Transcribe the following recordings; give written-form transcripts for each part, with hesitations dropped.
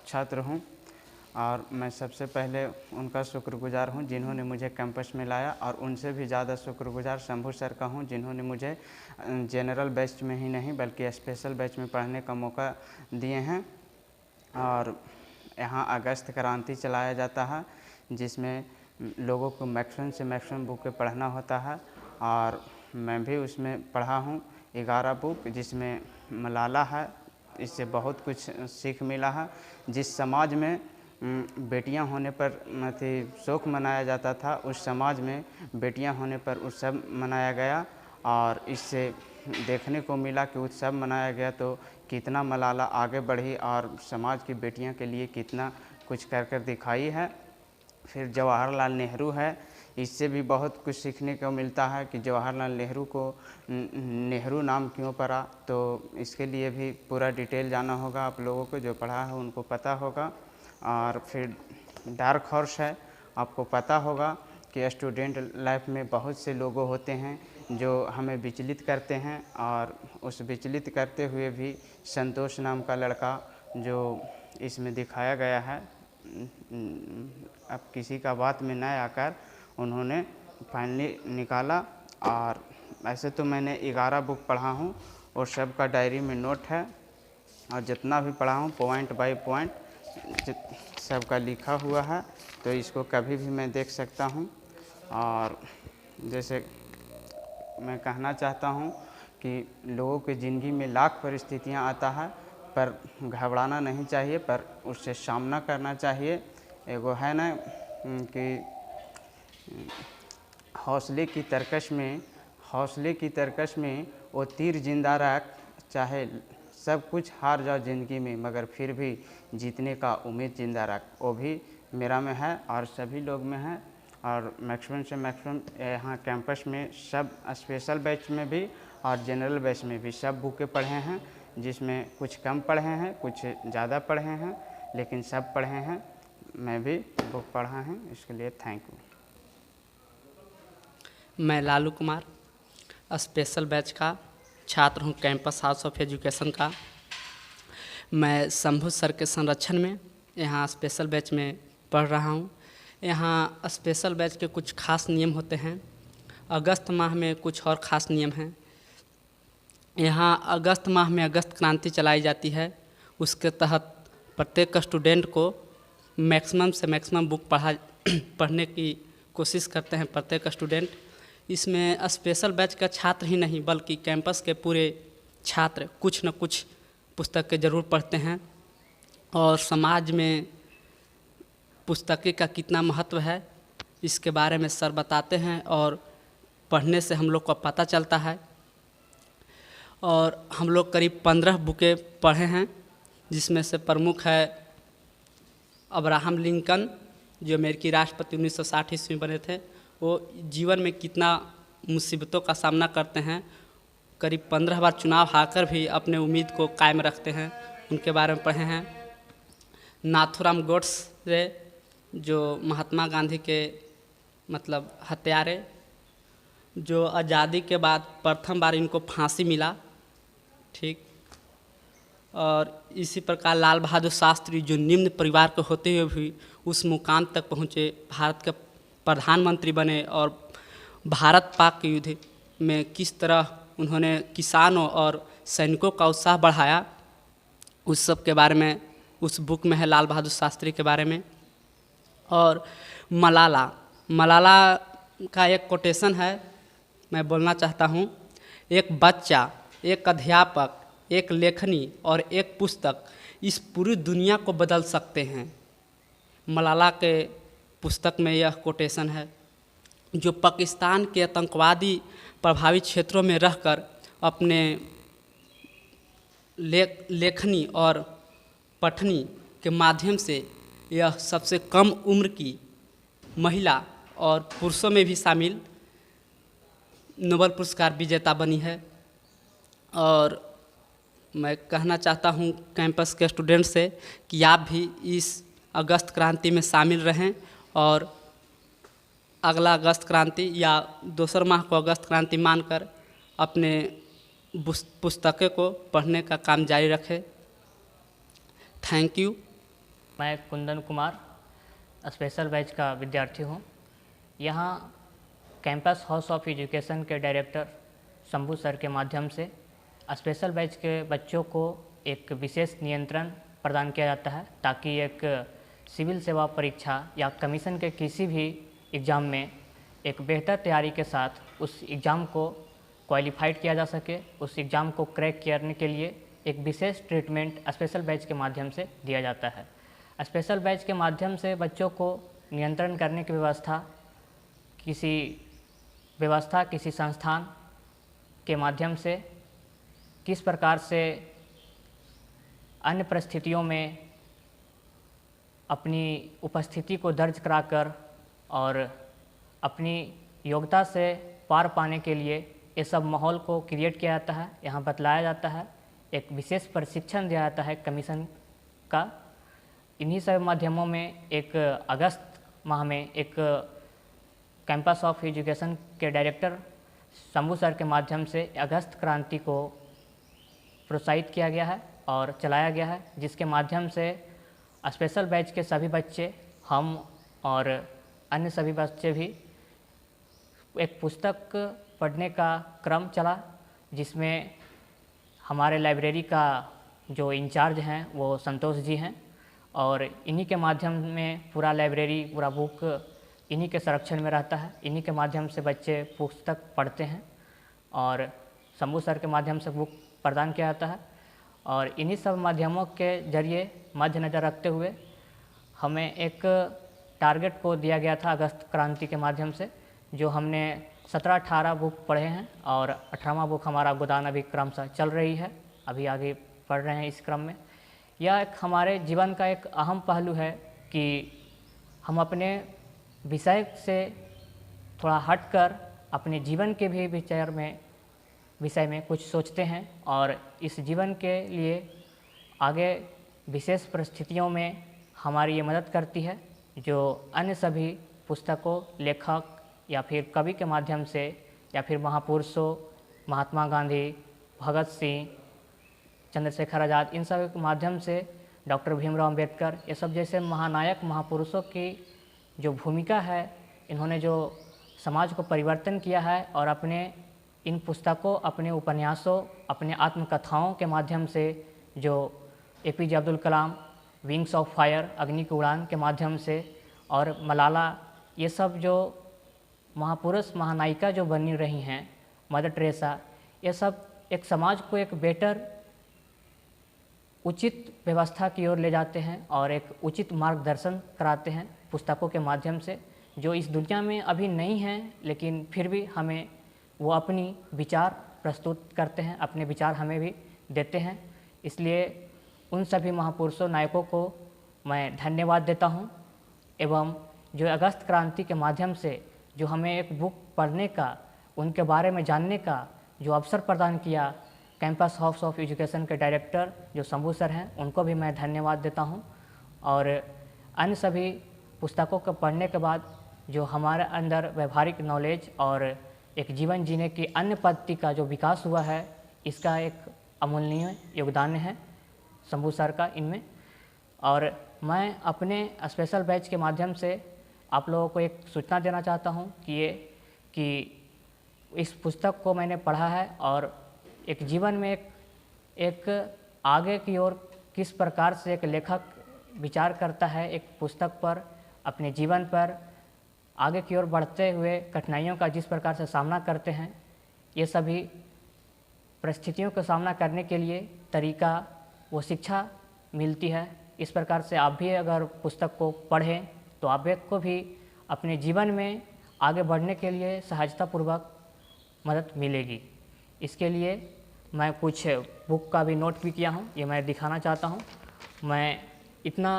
छात्र हूँ और मैं सबसे पहले उनका शुक्रगुजार हूँ जिन्होंने मुझे कैंपस में लाया, और उनसे भी ज़्यादा शुक्रगुजार शंभू सर का हूँ जिन्होंने मुझे जनरल बैच में ही नहीं बल्कि स्पेशल बैच में पढ़ने का मौका दिए हैं। और यहाँ अगस्त क्रांति चलाया जाता है जिसमें लोगों को मैक्सिमम से मैक्सिमम बुकें पढ़ना होता है, और मैं भी उसमें पढ़ा हूँ 11 बुक, जिसमें मलाला है। इससे बहुत कुछ सीख मिला है। जिस समाज में बेटियां होने पर शोक मनाया जाता था, उस समाज में बेटियां होने पर उत्सव मनाया गया, और इससे देखने को मिला कि उत्सव मनाया गया तो कितना मलाला आगे बढ़ी और समाज की बेटियां के लिए कितना कुछ कर दिखाई है। फिर जवाहरलाल नेहरू है, इससे भी बहुत कुछ सीखने को मिलता है कि जवाहरलाल नेहरू को नेहरू नाम क्यों पड़ा, तो इसके लिए भी पूरा डिटेल जाना होगा। आप लोगों को जो पढ़ा है उनको पता होगा। और फिर डार्क हॉर्स है, आपको पता होगा कि स्टूडेंट लाइफ में बहुत से लोग होते हैं जो हमें विचलित करते हैं, और उस विचलित करते हुए भी संतोष नाम का लड़का जो इसमें दिखाया गया है, अब किसी का बात में न आकर उन्होंने फाइनली निकाला। और ऐसे तो मैंने 11 बुक पढ़ा हूँ और सबका डायरी में नोट है, और जितना भी पढ़ा हूँ पॉइंट बाय पॉइंट सबका लिखा हुआ है, तो इसको कभी भी मैं देख सकता हूँ। और जैसे मैं कहना चाहता हूँ कि लोगों की ज़िंदगी में लाख परिस्थितियाँ आता है, पर घबराना नहीं चाहिए, पर उससे सामना करना चाहिए। एगो है ना कि हौसले की तरकश में वो तीर जिंदा रख, चाहे सब कुछ हार जाओ ज़िंदगी में मगर फिर भी जीतने का उम्मीद ज़िंदा रख। वो भी मेरा में है और सभी लोग में है। और मैक्सिमम से मैक्सिमम यहाँ कैंपस में सब स्पेशल बैच में भी और जनरल बैच में भी सब बुकें पढ़े हैं, जिसमें कुछ कम पढ़े हैं, कुछ ज़्यादा पढ़े हैं, लेकिन सब पढ़े हैं। मैं भी बुक पढ़ा हूँ, इसके लिए थैंक यू। मैं लालू कुमार स्पेशल बैच का छात्र हूँ, कैंपस हाउस ऑफ एजुकेशन का। मैं शंभू सर के संरक्षण में यहाँ स्पेशल बैच में पढ़ रहा हूँ। यहाँ स्पेशल बैच के कुछ खास नियम होते हैं। अगस्त माह में कुछ और ख़ास नियम हैं। यहाँ अगस्त माह में अगस्त क्रांति चलाई जाती है। उसके तहत प्रत्येक स्टूडेंट को मैक्सिमम से मैक्सिमम बुक पढ़ने की कोशिश करते हैं प्रत्येक स्टूडेंट। इसमें स्पेशल बैच का छात्र ही नहीं बल्कि कैंपस के पूरे छात्र कुछ न कुछ पुस्तकें ज़रूर पढ़ते हैं, और समाज में पुस्तकें का कितना महत्व है इसके बारे में सर बताते हैं, और पढ़ने से हम लोग को पता चलता है। और हम लोग करीब 15 बुकें पढ़े हैं, जिसमें से प्रमुख है अब्राहम लिंकन, जो अमेरिकी राष्ट्रपति 1960 ईस्वी में बने थे। वो जीवन में कितना मुसीबतों का सामना करते हैं, करीब 15 बार चुनाव हारकर भी अपने उम्मीद को कायम रखते हैं, उनके बारे में पढ़े हैं। नाथूराम गोडसे, जो महात्मा गांधी के हत्यारे, जो आज़ादी के बाद प्रथम बार इनको फांसी मिला, ठीक। और इसी प्रकार लाल बहादुर शास्त्री, जो निम्न परिवार के होते हुए भी उस मुकाम तक पहुँचे, भारत के प्रधानमंत्री बने, और भारत पाक युद्ध में किस तरह उन्होंने किसानों और सैनिकों का उत्साह बढ़ाया, उस सब के बारे में उस बुक में है, लाल बहादुर शास्त्री के बारे में। और मलाला का एक कोटेशन है, मैं बोलना चाहता हूँ। एक बच्चा, एक अध्यापक, एक लेखनी और एक पुस्तक इस पूरी दुनिया को बदल सकते हैं। मलाला के पुस्तक में यह कोटेशन है, जो पाकिस्तान के आतंकवादी प्रभावित क्षेत्रों में रहकर अपने लेखनी और पठनी के माध्यम से यह सबसे कम उम्र की महिला और पुरुषों में भी शामिल नोबेल पुरस्कार विजेता बनी है। और मैं कहना चाहता हूँ कैंपस के स्टूडेंट से कि आप भी इस अगस्त क्रांति में शामिल रहें, और अगला अगस्त क्रांति या दूसर माह को अगस्त क्रांति मानकर अपने पुस्तकें को पढ़ने का काम जारी रखें। Thank you. मैं कुंदन कुमार स्पेशल बैच का विद्यार्थी हूँ। यहाँ कैंपस हाउस ऑफ एजुकेशन के डायरेक्टर शंभू सर के माध्यम से स्पेशल बैच के बच्चों को एक विशेष नियंत्रण प्रदान किया जाता है, ताकि एक सिविल सेवा परीक्षा या कमीशन के किसी भी एग्ज़ाम में एक बेहतर तैयारी के साथ उस एग्ज़ाम को क्वालिफाइड किया जा सके। उस एग्ज़ाम को क्रैक करने के लिए एक विशेष ट्रीटमेंट स्पेशल बैच के माध्यम से दिया जाता है। स्पेशल बैच के माध्यम से बच्चों को नियंत्रण करने की व्यवस्था किसी संस्थान के माध्यम से किस प्रकार से अन्य परिस्थितियों में अपनी उपस्थिति को दर्ज कराकर और अपनी योग्यता से पार पाने के लिए ये सब माहौल को क्रिएट किया जाता है। यहाँ बतलाया जाता है, एक विशेष प्रशिक्षण दिया जाता है कमीशन का। इन्हीं सब माध्यमों में एक अगस्त माह में एक कैंपस ऑफ एजुकेशन के डायरेक्टर शंभू सर के माध्यम से अगस्त क्रांति को प्रोत्साहित किया गया है और चलाया गया है, जिसके माध्यम से स्पेशल बैच के सभी बच्चे, हम और अन्य सभी बच्चे भी एक पुस्तक पढ़ने का क्रम चला, जिसमें हमारे लाइब्रेरी का जो इंचार्ज हैं वो संतोष जी हैं, और इन्हीं के माध्यम में पूरा लाइब्रेरी, पूरा बुक इन्हीं के संरक्षण में रहता है। इन्हीं के माध्यम से बच्चे पुस्तक पढ़ते हैं और शंभू सर के माध्यम से बुक प्रदान किया जाता है। और इन्हीं सब माध्यमों के जरिए मद्देनज़र रखते हुए हमें एक टारगेट को दिया गया था अगस्त क्रांति के माध्यम से, जो हमने 17-18 बुक पढ़े हैं और 18वां बुक हमारा गोदान अभी क्रमशः चल रही है, अभी आगे पढ़ रहे हैं इस क्रम में। यह एक हमारे जीवन का एक अहम पहलू है कि हम अपने विषय से थोड़ा हटकर अपने जीवन के भी विषय में कुछ सोचते हैं, और इस जीवन के लिए आगे विशेष परिस्थितियों में हमारी ये मदद करती है, जो अन्य सभी पुस्तकों, लेखक या फिर कवि के माध्यम से, या फिर महापुरुषों, महात्मा गांधी, भगत सिंह, चंद्रशेखर आज़ाद, इन सब के माध्यम से, डॉक्टर भीमराव अंबेडकर, ये सब जैसे महानायक महापुरुषों की जो भूमिका है, इन्होंने जो समाज को परिवर्तन किया है, और अपने इन पुस्तकों, अपने उपन्यासों, अपने आत्मकथाओं के माध्यम से जो APJ Abdul Kalam, wings of fire, अग्नि की उड़ान के माध्यम से, और मलाला, ये सब जो महापुरुष, महानायिका जो बनी रही हैं, मदर टेरेसा, ये सब एक समाज को एक बेटर उचित व्यवस्था की ओर ले जाते हैं और एक उचित मार्गदर्शन कराते हैं पुस्तकों के माध्यम से, जो इस दुनिया में अभी नहीं हैं, लेकिन फिर भी हमें वो अपनी विचार प्रस्तुत करते हैं, अपने विचार हमें भी देते हैं। इसलिए उन सभी महापुरुषों, नायकों को मैं धन्यवाद देता हूँ। एवं जो अगस्त क्रांति के माध्यम से जो हमें एक बुक पढ़ने का, उनके बारे में जानने का जो अवसर प्रदान किया कैंपस हाउस ऑफ एजुकेशन के डायरेक्टर जो शंभू सर हैं, उनको भी मैं धन्यवाद देता हूँ। और अन्य सभी पुस्तकों को पढ़ने के बाद जो हमारे अंदर व्यवहारिक नॉलेज और एक जीवन जीने की अन्य पद्धति का जो विकास हुआ है, इसका एक अमूल्य योगदान है शंभू सर का इनमें। और मैं अपने स्पेशल बैच के माध्यम से आप लोगों को एक सूचना देना चाहता हूँ कि इस पुस्तक को मैंने पढ़ा है, और एक जीवन में एक आगे की ओर किस प्रकार से एक लेखक विचार करता है एक पुस्तक पर, अपने जीवन पर आगे की ओर बढ़ते हुए कठिनाइयों का जिस प्रकार से सामना करते हैं, ये सभी परिस्थितियों का सामना करने के लिए तरीका, वो शिक्षा मिलती है। इस प्रकार से आप भी अगर पुस्तक को पढ़ें तो आप को भी अपने जीवन में आगे बढ़ने के लिए सहजतापूर्वक मदद मिलेगी। इसके लिए मैं कुछ बुक का भी नोट भी किया हूँ, ये मैं दिखाना चाहता हूँ। मैं इतना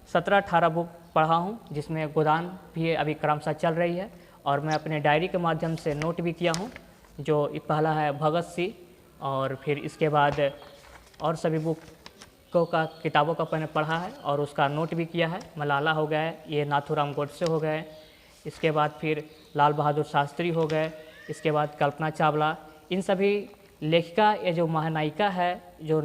17-18 बुक पढ़ा हूँ, जिसमें गोदान भी अभी क्रमशः चल रही है, और मैं अपने डायरी के माध्यम से नोट भी किया हूँ। जो पहला है भगत सिंह, और फिर इसके बाद और सभी बुकों का, किताबों का मैंने पढ़ा है और उसका नोट भी किया है। मलाला हो गए, ये नाथूराम गोडसे हो गए, इसके बाद फिर लाल बहादुर शास्त्री हो गए, इसके बाद कल्पना चावला। इन सभी लेखिका, ये जो महानायिका है, जो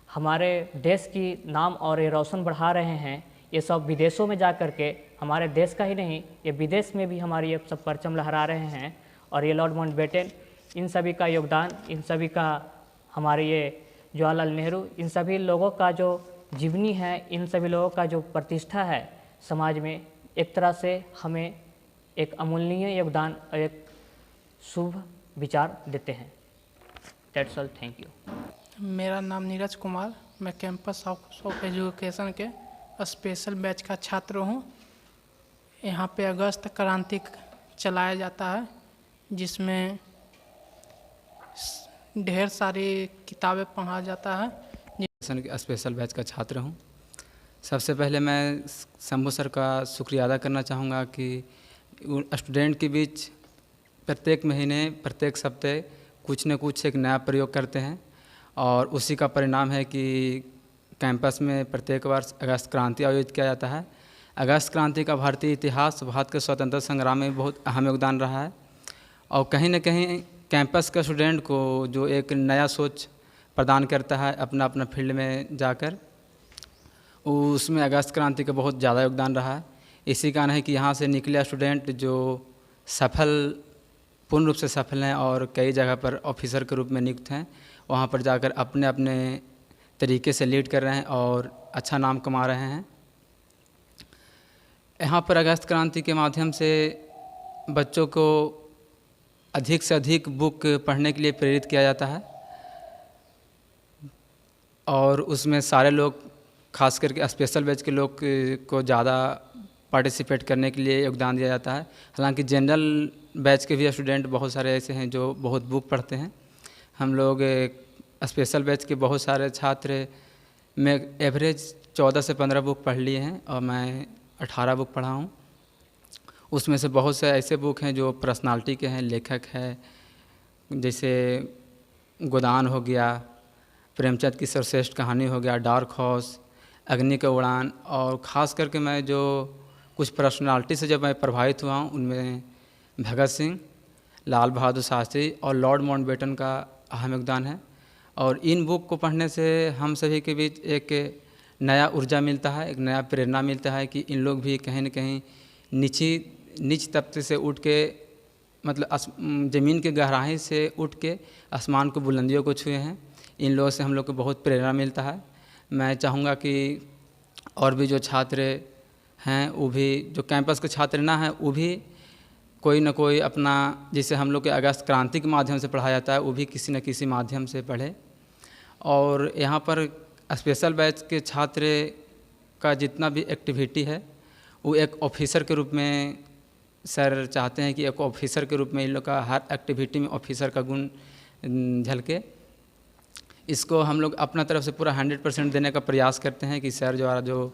हमारे देश की नाम और ये रोशन बढ़ा रहे हैं, ये सब विदेशों में जा कर के हमारे देश का ही नहीं, ये विदेश में भी हमारे ये सब परचम लहरा रहे हैं। और ये लॉर्ड माउंटबेटन, इन सभी का योगदान, इन सभी का, हमारे ये जवाहरलाल नेहरू, इन सभी लोगों का जो जीवनी है, इन सभी लोगों का जो प्रतिष्ठा है समाज में, एक तरह से हमें एक अमूल्य योगदान और एक शुभ विचार देते हैं। That's all, thank you. मेरा नाम नीरज कुमार, मैं कैंपस ऑफ एजुकेशन के स्पेशल बैच का छात्र हूँ। यहाँ पे अगस्त क्रांति चलाया जाता है, जिसमें ढेर सारी किताबें पढ़ा जाता है। के स्पेशल बैच का छात्र हूँ। सबसे पहले मैं शंभू सर का शुक्रिया अदा करना चाहूँगा कि स्टूडेंट के बीच प्रत्येक महीने, प्रत्येक सप्ताह कुछ न कुछ एक नया प्रयोग करते हैं, और उसी का परिणाम है कि कैंपस में प्रत्येक वर्ष अगस्त क्रांति आयोजित किया जाता है। अगस्त क्रांति का भारतीय इतिहास, भारत के स्वतंत्रता संग्राम में बहुत अहम योगदान रहा है, और कहीं न कहीं कैंपस का स्टूडेंट को जो एक नया सोच प्रदान करता है अपना अपना फील्ड में जाकर, उसमें अगस्त क्रांति का बहुत ज़्यादा योगदान रहा है। इसी कारण है कि यहाँ से निकले स्टूडेंट जो पूर्ण रूप से सफल हैं और कई जगह पर ऑफिसर के रूप में नियुक्त हैं, वहाँ पर जाकर अपने अपने तरीके से लीड कर रहे हैं और अच्छा नाम कमा रहे हैं। यहाँ पर अगस्त क्रांति के माध्यम से बच्चों को अधिक से अधिक बुक पढ़ने के लिए प्रेरित किया जाता है, और उसमें सारे लोग, खास करके स्पेशल बैच के लोग को ज़्यादा पार्टिसिपेट करने के लिए योगदान दिया जाता है। हालांकि जनरल बैच के भी स्टूडेंट बहुत सारे ऐसे हैं जो बहुत बुक पढ़ते हैं। हम लोग स्पेशल बैच के बहुत सारे छात्र में एवरेज 14 से 15 बुक पढ़ लिए हैं, और मैं 18 बुक पढ़ा हूँ। उसमें से बहुत से ऐसे बुक हैं जो पर्सनालिटी के हैं, लेखक हैं, जैसे गोदान हो गया, प्रेमचंद की सर्वश्रेष्ठ कहानी हो गया, डार्क हॉर्स, अग्नि का उड़ान। और ख़ास करके मैं जो कुछ पर्सनालिटी से जब मैं प्रभावित हुआ हूँ, उनमें भगत सिंह, लाल बहादुर शास्त्री और लॉर्ड माउंटबेटन का अहम योगदान है। और इन बुक को पढ़ने से हम सभी के बीच एक नया ऊर्जा मिलता है, एक नया प्रेरणा मिलता है कि इन लोग भी कहीं न कहीं नीच तबके से उठ के, मतलब ज़मीन के गहराई से उठ के आसमान को, बुलंदियों को छुए हैं। इन लोगों से हम लोग को बहुत प्रेरणा मिलता है। मैं चाहूँगा कि और भी जो छात्र हैं, वो भी, जो कैंपस के छात्र ना हैं, वो भी कोई न कोई अपना, जिसे हम लोग के अगस्त क्रांति के माध्यम से पढ़ाया जाता है, वो भी किसी न किसी माध्यम से पढ़े। और यहाँ पर स्पेशल बैच के छात्र का जितना भी एक्टिविटी है, वो एक ऑफिसर के रूप में सर चाहते हैं कि एक ऑफिसर के रूप में इन लोग का हर एक्टिविटी में ऑफिसर का गुण झलके। इसको हम लोग अपना तरफ से पूरा 100% देने का प्रयास करते हैं कि सर द्वारा जो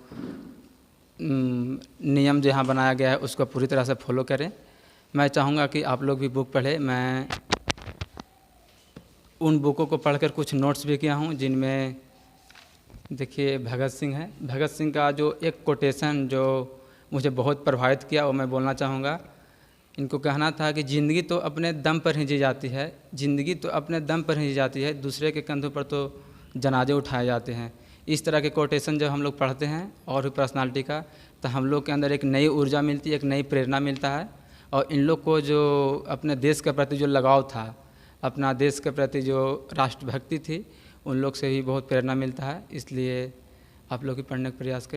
नियम जो यहाँ बनाया गया है उसको पूरी तरह से फॉलो करें। मैं चाहूँगा कि आप लोग भी बुक पढ़ें। मैं उन बुकों को पढ़कर कुछ नोट्स भी किया हूँ, जिनमें देखिए भगत सिंह है। भगत सिंह का जो एक कोटेशन जो मुझे बहुत प्रभावित किया, वो मैं बोलना चाहूँगा। इनको कहना था कि ज़िंदगी तो अपने दम पर ही जी जाती है, ज़िंदगी तो अपने दम पर ही जी जाती है, दूसरे के कंधों पर तो जनाजे उठाए जाते हैं। इस तरह के कोटेशन जब हम लोग पढ़ते हैं और भी पर्सनालिटी का, तो हम लोग के अंदर एक नई ऊर्जा मिलती है, एक नई प्रेरणा मिलता है। और इन लोग को जो अपने देश के प्रति जो लगाव था, अपना देश के प्रति जो राष्ट्रभक्ति थी, उन लोग से भी बहुत प्रेरणा मिलता है। इसलिए आप लोग भी पढ़ने का प्रयास करें।